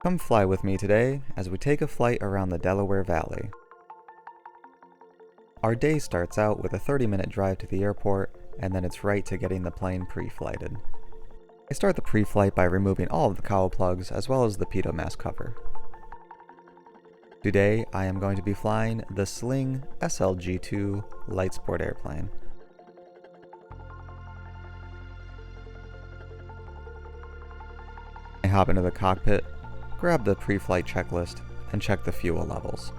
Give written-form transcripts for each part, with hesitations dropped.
Come fly with me today as we take a flight around the Delaware Valley. Our day starts out with a 30-minute drive to the airport, and then it's right to getting the plane pre-flighted. I start the pre-flight by removing all of the cowl plugs as well as the pitot mask cover. Today, I am going to be flying the Sling SLG-2 light sport airplane. I hop into the cockpit, grab the pre-flight checklist, and check the fuel levels.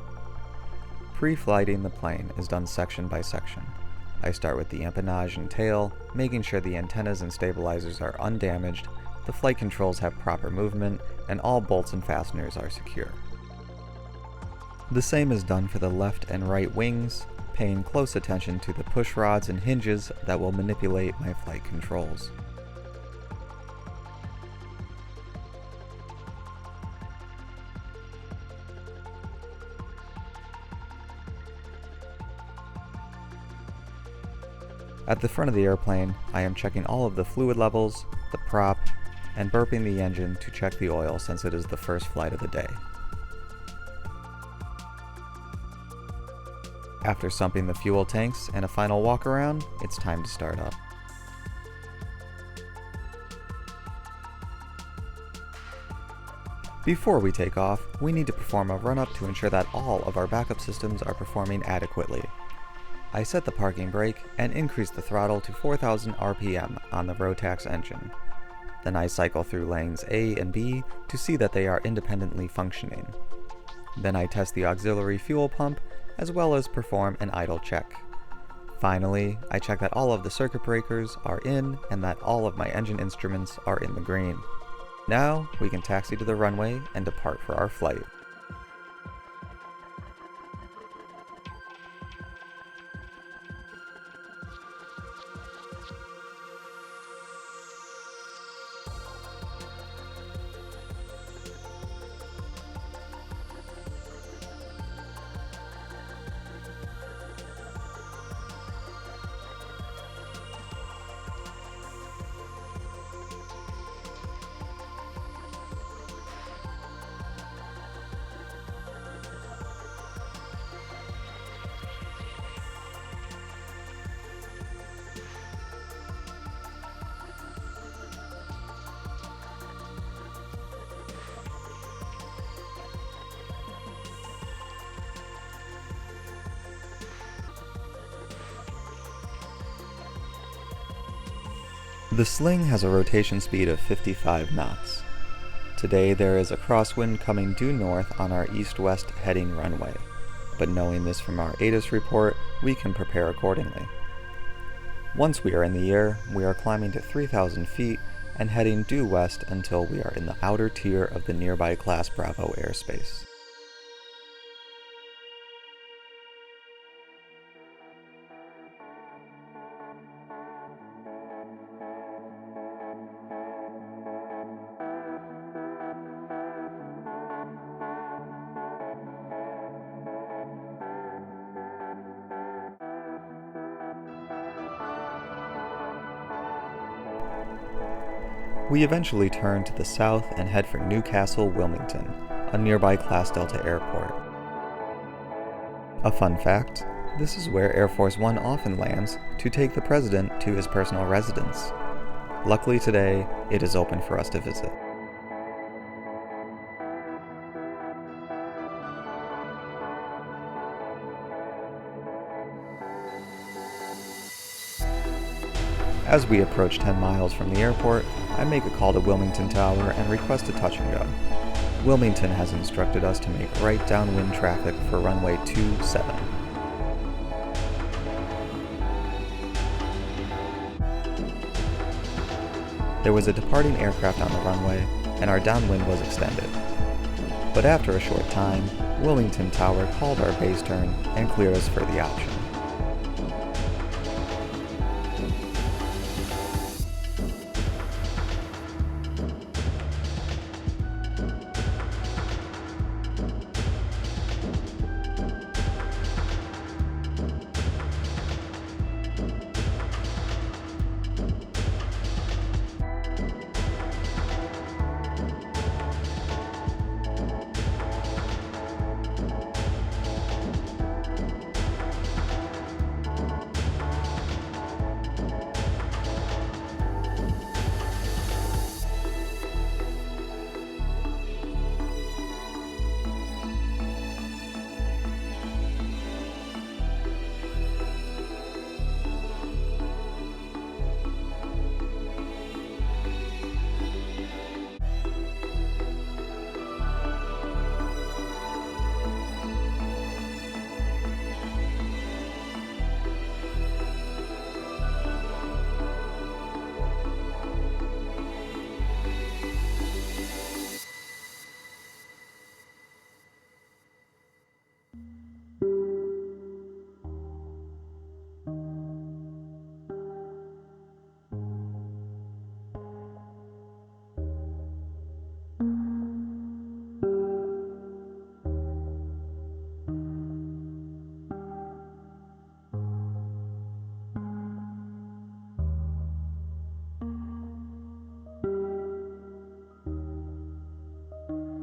Pre-flighting the plane is done section by section. I start with the empennage and tail, making sure the antennas and stabilizers are undamaged, the flight controls have proper movement, and all bolts and fasteners are secure. The same is done for the left and right wings, paying close attention to the push rods and hinges that will manipulate my flight controls. At the front of the airplane, I am checking all of the fluid levels, the prop, and burping the engine to check the oil since it is the first flight of the day. After sumping the fuel tanks and a final walk around, it's time to start up. Before we take off, we need to perform a run-up to ensure that all of our backup systems are performing adequately. I set the parking brake and increase the throttle to 4,000 RPM on the Rotax engine. Then I cycle through lanes A and B to see that they are independently functioning. Then I test the auxiliary fuel pump as well as perform an idle check. Finally, I check that all of the circuit breakers are in and that all of my engine instruments are in the green. Now we can taxi to the runway and depart for our flight. The Sling has a rotation speed of 55 knots. Today there is a crosswind coming due north on our east-west heading runway, but knowing this from our ATIS report, we can prepare accordingly. Once we are in the air, we are climbing to 3,000 feet and heading due west until we are in the outer tier of the nearby Class Bravo airspace. We eventually turn to the south and head for Newcastle, Wilmington, a nearby Class Delta airport. A fun fact, this is where Air Force One often lands to take the president to his personal residence. Luckily today, it is open for us to visit. As we approach 10 miles from the airport, I make a call to Wilmington Tower and request a touch and go. Wilmington has instructed us to make right downwind traffic for runway 27. There was a departing aircraft on the runway, and our downwind was extended. But after a short time, Wilmington Tower called our base turn and cleared us for the option.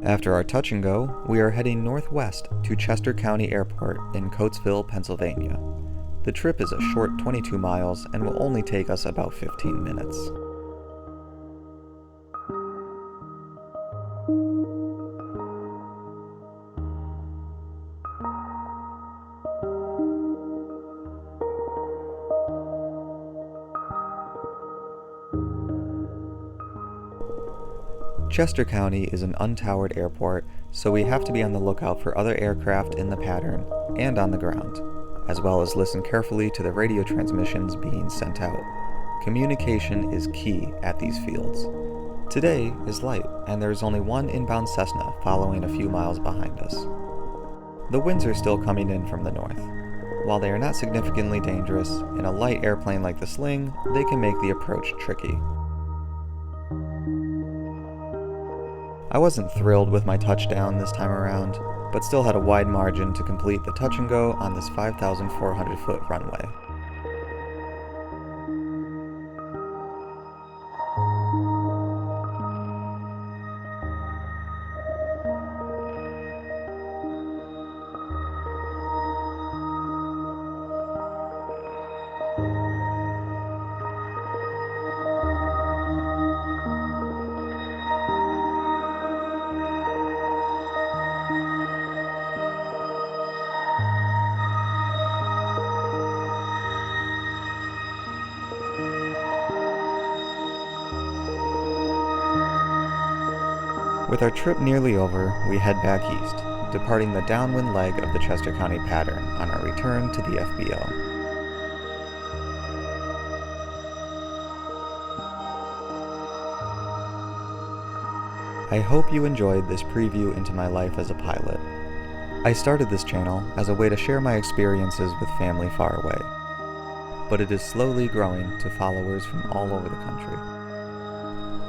After our touch and go, we are heading northwest to Chester County Airport in Coatesville, Pennsylvania. The trip is a short 22 miles and will only take us about 15 minutes. Chester County is an untowered airport, so we have to be on the lookout for other aircraft in the pattern and on the ground, as well as listen carefully to the radio transmissions being sent out. Communication is key at these fields. Today is light, and there is only one inbound Cessna following a few miles behind us. The winds are still coming in from the north. While they are not significantly dangerous, in a light airplane like the Sling, they can make the approach tricky. I wasn't thrilled with my touchdown this time around, but still had a wide margin to complete the touch and go on this 5,400 foot runway. With our trip nearly over, we head back east, departing the downwind leg of the Chester County pattern on our return to the FBO. I hope you enjoyed this preview into my life as a pilot. I started this channel as a way to share my experiences with family far away, but it is slowly growing to followers from all over the country.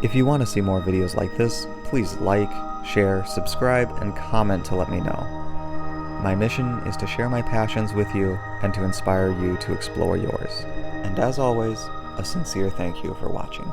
If you want to see more videos like this, please like, share, subscribe, and comment to let me know. My mission is to share my passions with you and to inspire you to explore yours. And as always, a sincere thank you for watching.